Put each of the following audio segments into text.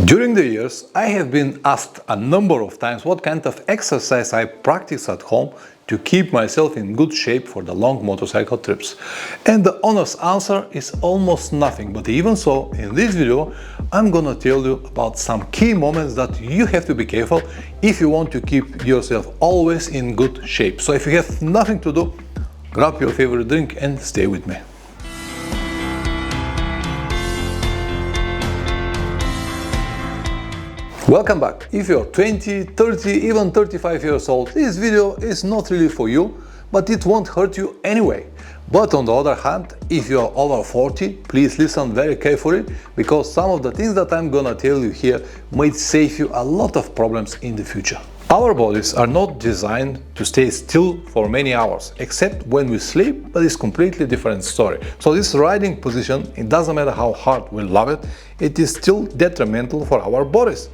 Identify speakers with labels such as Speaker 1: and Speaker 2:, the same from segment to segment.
Speaker 1: During the years, I have been asked a number of times what kind of exercise I practice at home to keep myself in good shape for the long motorcycle trips. And the honest answer is almost nothing, but even so, in this video, I'm gonna tell you about some key moments that you have to be careful if you want to keep yourself always in good shape. So if you have nothing to do, grab your favorite drink and stay with me. Welcome back. If you're 20, 30, even 35 years old, this video is not really for you, but it won't hurt you anyway. But on the other hand, if you're over 40, please listen very carefully, because some of the things that I'm gonna tell you here might save you a lot of problems in the future. Our bodies are not designed to stay still for many hours, except when we sleep, but it's completely different story. So this riding position, it doesn't matter how hard we love it, it is still detrimental for our bodies.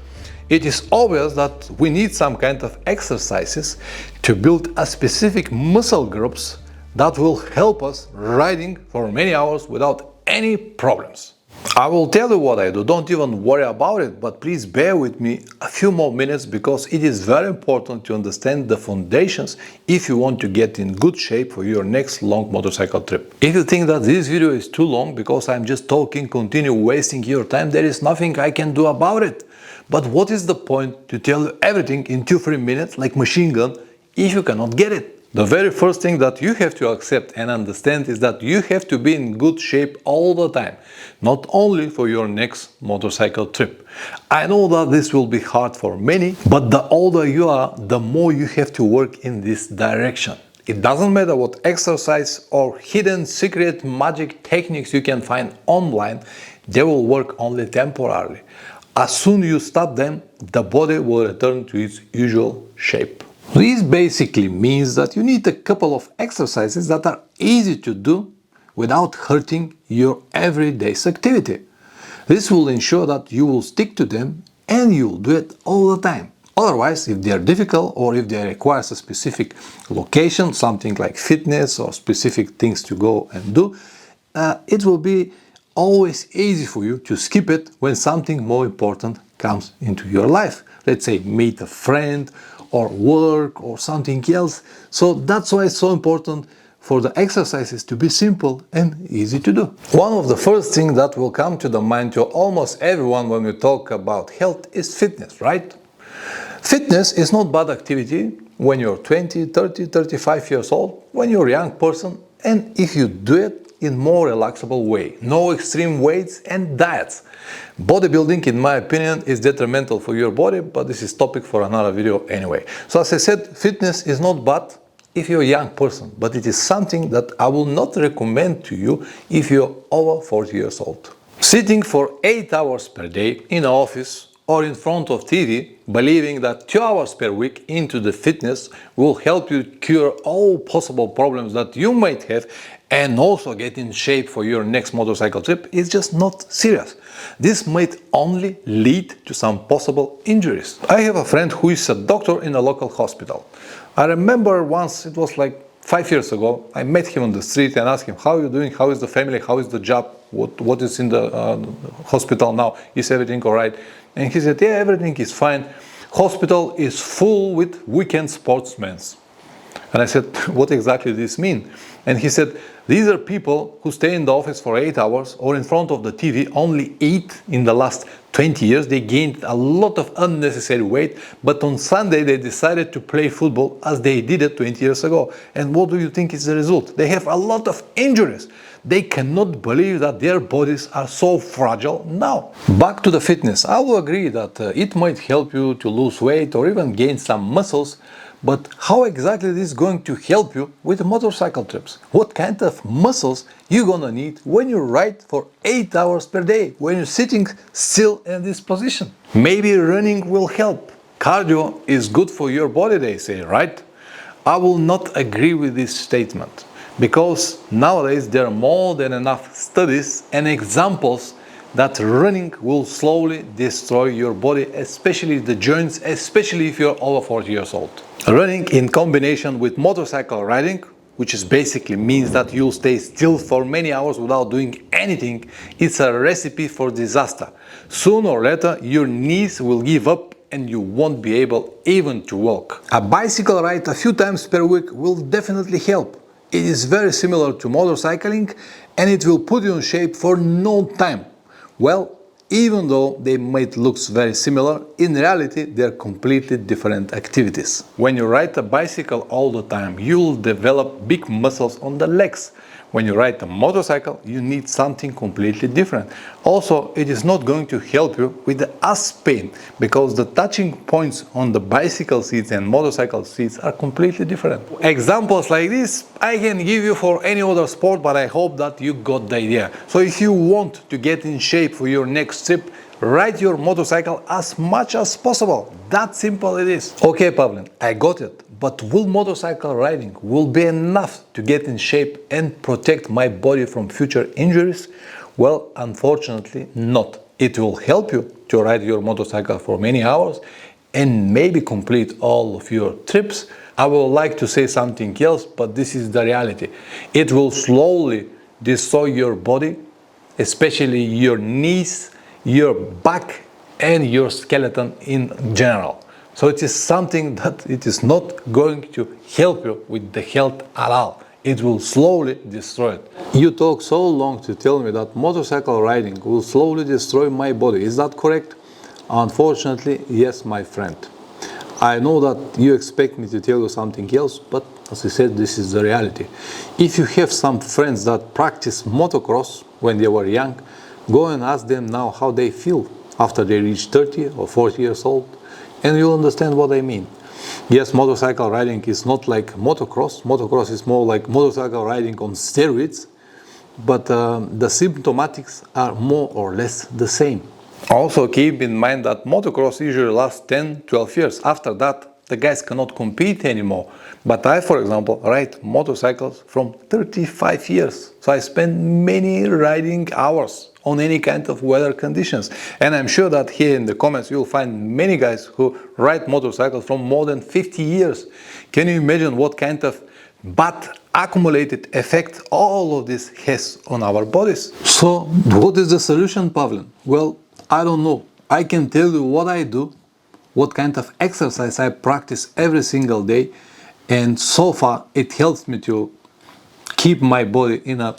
Speaker 1: It is obvious that we need some kind of exercises to build a specific muscle groups that will help us riding for many hours without any problems. I will tell you what I do, don't even worry about it, but please bear with me a few more minutes because it is very important to understand the foundations if you want to get in good shape for your next long motorcycle trip. If you think that this video is too long because I'm just talking, continue wasting your time, there is nothing I can do about it. But what is the point to tell you everything in 2-3 minutes like machine gun if you cannot get it? The very first thing that you have to accept and understand is that you have to be in good shape all the time, not only for your next motorcycle trip. I know that this will be hard for many, but the older you are, the more you have to work in this direction. It doesn't matter what exercise or hidden secret magic techniques you can find online, they will work only temporarily. As soon as you stop them, the body will return to its usual shape. This basically means that you need a couple of exercises that are easy to do without hurting your everyday's activity. This will ensure that you will stick to them and you will do it all the time. Otherwise, if they are difficult or if they require a specific location, something like fitness or specific things to go and do, it will be always easy for you to skip it when something more important comes into your life. Let's say meet a friend or work or something else. So that's why it's so important for the exercises to be simple and easy to do. One of the first things that will come to the mind to almost everyone when we talk about health is fitness, right? Fitness is not bad activity when you're 20, 30, 35 years old, when you're a young person, and if you do it in more relaxable way. No extreme weights and diets. Bodybuilding, in my opinion, is detrimental for your body, but this is topic for another video anyway. So as I said, fitness is not bad if you're a young person, but it is something that I will not recommend to you if you're over 40 years old. Sitting for 8 hours per day in an office or in front of TV, believing that 2 hours per week into the fitness will help you cure all possible problems that you might have and also get in shape for your next motorcycle trip is just not serious. This might only lead to some possible injuries. I have a friend who is a doctor in a local hospital. I remember once, it was like 5 years ago, I met him on the street and asked him, how are you doing? How is the family? How is the job? What is in the hospital now? Is everything all right? And he said, yeah, everything is fine. Hospital is full with weekend sportsmen. And I said, what exactly does this mean? And he said, these are people who stay in the office for 8 hours or in front of the TV only eat in the last 20 years. They gained a lot of unnecessary weight, but on Sunday they decided to play football as they did it 20 years ago. And what do you think is the result? They have a lot of injuries. They cannot believe that their bodies are so fragile now. Back to the fitness. I will agree that it might help you to lose weight or even gain some muscles, but how exactly this is going to help you with motorcycle trips? What kind of muscles you're gonna need when you ride for 8 hours per day, when you're sitting still in this position? Maybe running will help. Cardio is good for your body, they say, right? I will not agree with this statement, because nowadays there are more than enough studies and examples that running will slowly destroy your body, especially the joints, especially if you're over 40 years old. Running in combination with motorcycle riding, which is basically means that you'll stay still for many hours without doing anything, it's a recipe for disaster. Sooner or later, your knees will give up and you won't be able even to walk. A bicycle ride a few times per week will definitely help. It is very similar to motorcycling and it will put you in shape for no time. Well, even though they might look very similar, in reality they're completely different activities. When you ride a bicycle all the time, you'll develop big muscles on the legs. When you ride a motorcycle, you need something completely different. Also, it is not going to help you with the ass pain because the touching points on the bicycle seats and motorcycle seats are completely different. Examples like this I can give you for any other sport, but I hope that you got the idea. So if you want to get in shape for your next trip, ride your motorcycle as much as possible. That simple it is. Okay, Pavlin, I got it. But will motorcycle riding will be enough to get in shape and protect my body from future injuries? Well, unfortunately not. It will help you to ride your motorcycle for many hours and maybe complete all of your trips. I would like to say something else, but this is the reality. It will slowly destroy your body, especially your knees, your back and your skeleton in general. So it is something that it is not going to help you with the health at all. It will slowly destroy it. You talk so long to tell me that motorcycle riding will slowly destroy my body. Is that correct? Unfortunately, yes, my friend. I know that you expect me to tell you something else, but as I said, this is the reality. If you have some friends that practice motocross when they were young, go and ask them now how they feel after they reach 30 or 40 years old. And you'll understand what I mean. Yes, motorcycle riding is not like motocross. Motocross is more like motorcycle riding on steroids, but the symptomatics are more or less the same. Also keep in mind that motocross usually lasts 10-12 years. After that, the guys cannot compete anymore. But I, for example, ride motorcycles from 35 years. So I spend many riding hours on any kind of weather conditions. And I'm sure that here in the comments you'll find many guys who ride motorcycles from more than 50 years. Can you imagine what kind of bad accumulated effect all of this has on our bodies? So what is the solution, Pavlin? Well, I don't know. I can tell you what I do, what kind of exercise I practice every single day, and so far it helps me to keep my body in a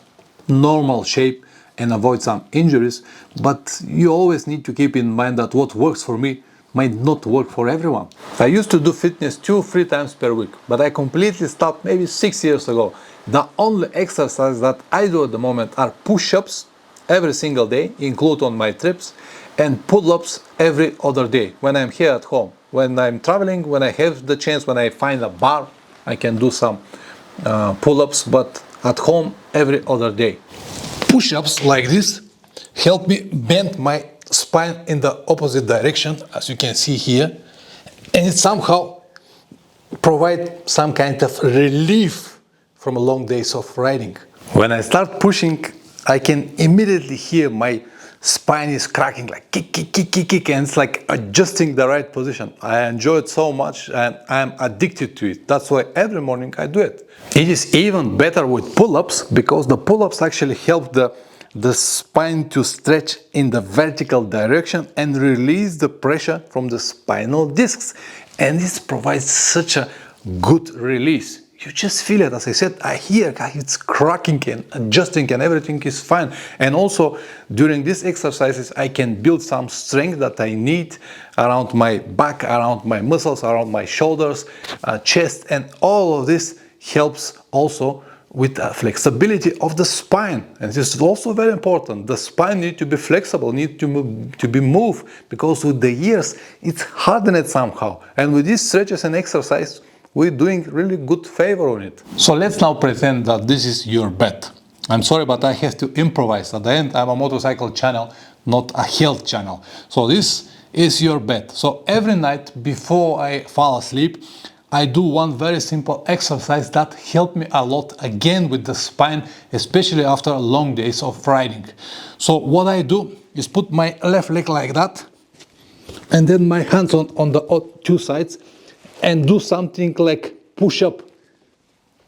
Speaker 1: normal shape and avoid some injuries. But you always need to keep in mind that what works for me might not work for everyone. I used to do fitness 2-3 times per week, but I completely stopped maybe 6 years ago. The only exercise that I do at the moment are push-ups every single day, include on my trips, and pull-ups every other day when I'm here at home. When I'm traveling, when I have the chance, when I find a bar, I can do some pull-ups, but at home every other day. Push-ups like this help me bend my spine in the opposite direction, as you can see here, and it somehow provides some kind of relief from long days of riding. When I start pushing, I can immediately hear my spine is cracking, like kick, kick, kick, kick, kick, and it's like adjusting the right position. I enjoy it so much and I'm addicted to it. That's why every morning I do it. It is even better with pull-ups because the pull-ups actually help the spine to stretch in the vertical direction and release the pressure from the spinal discs. And this provides such a good release. You just feel it. As I said, I hear it's cracking and adjusting and everything is fine. And also during these exercises, I can build some strength that I need around my back, around my muscles, around my shoulders, chest, and all of this helps also with the flexibility of the spine. And this is also very important. The spine needs to be flexible, needs to be moved, because with the years it's hardened somehow. And with these stretches and exercise, we're doing really good favor on it. So let's now pretend that this is your bed. I'm sorry, but I have to improvise. At the end, I'm a motorcycle channel, not a health channel. So this is your bed. So every night before I fall asleep, I do one very simple exercise that helped me a lot again with the spine, especially after long days of riding. So what I do is put my left leg like that, and then my hands on the two sides, and do something like push up.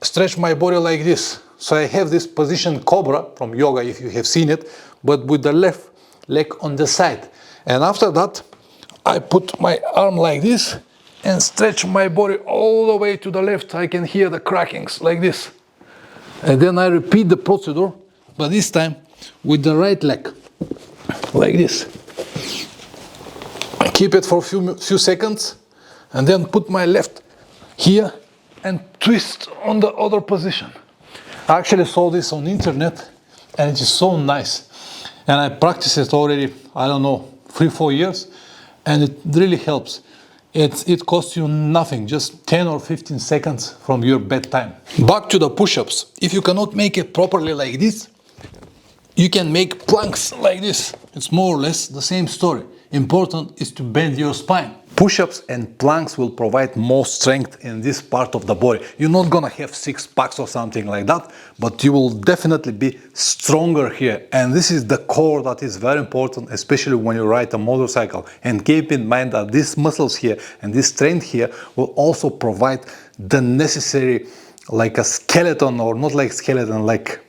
Speaker 1: Stretch my body like this. So I have this position cobra from yoga, if you have seen it, but with the left leg on the side. And after that, I put my arm like this and stretch my body all the way to the left. I can hear the crackings like this. And then I repeat the procedure, but this time with the right leg, like this. I keep it for a few seconds and then put my left here and twist on the other position. I actually saw this on internet and it is so nice. And I practice it already, I don't know, 3-4 years, and it really helps. It costs you nothing, just 10 or 15 seconds from your bedtime. Back to the push-ups. If you cannot make it properly like this, you can make planks like this. It's more or less the same story. Important is to bend your spine. Push-ups and planks will provide more strength in this part of the body. You're not gonna have 6 packs or something like that, but you will definitely be stronger here. And this is the core that is very important, especially when you ride a motorcycle. And keep in mind that these muscles here and this strength here will also provide the necessary, like a skeleton, or not like skeleton, like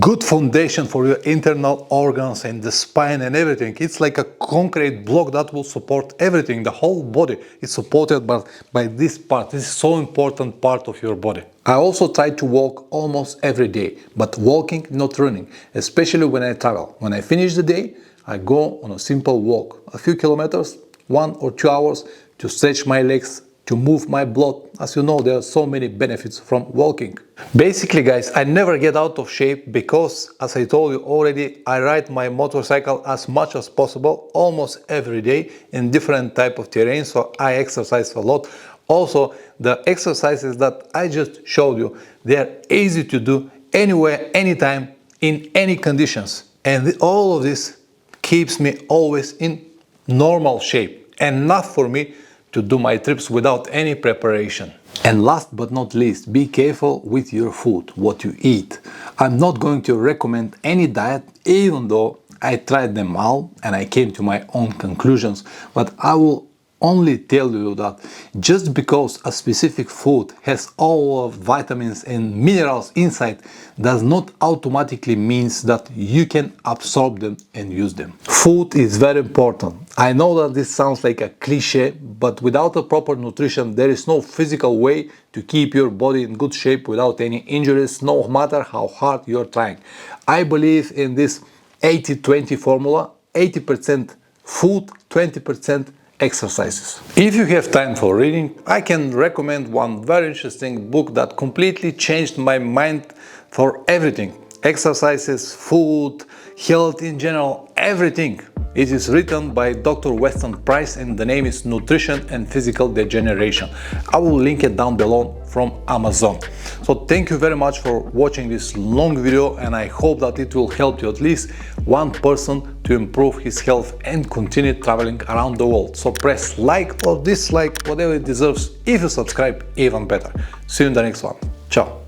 Speaker 1: good foundation for your internal organs and the spine and everything. It's like a concrete block that will support everything. The whole body is supported by this part. This is so important part of your body. I also try to walk almost every day, but walking, not running, especially when I travel. When I finish the day, I go on a simple walk, a few kilometers, 1 or 2 hours, to stretch my legs, to move my blood. As you know, there are so many benefits from walking. Basically, guys, I never get out of shape because, as I told you already, I ride my motorcycle as much as possible, almost every day, in different type of terrain, so I exercise a lot. Also, the exercises that I just showed you, they are easy to do anywhere, anytime, in any conditions. And all of this keeps me always in normal shape, and not for me to do my trips without any preparation. And last but not least, be careful with your food, what you eat. I'm not going to recommend any diet, even though I tried them all and I came to my own conclusions, but I will only tell you that just because a specific food has all of vitamins and minerals inside does not automatically means that you can absorb them and use them. Food is very important. I know that this sounds like a cliche, but without a proper nutrition there is no physical way to keep your body in good shape without any injuries, no matter how hard you're trying. I believe in this 80-20 formula, 80% food, 20% exercises. If you have time for reading, I can recommend one very interesting book that completely changed my mind for everything. Exercises, food, health in general, everything. It is written by Dr. Weston Price and the name is Nutrition and Physical Degeneration. I will link it down below from Amazon. So thank you very much for watching this long video, and I hope that it will help you at least one person to improve his health and continue traveling around the world. So press like or dislike, whatever it deserves. If you subscribe, even better. See you in the next one. Ciao.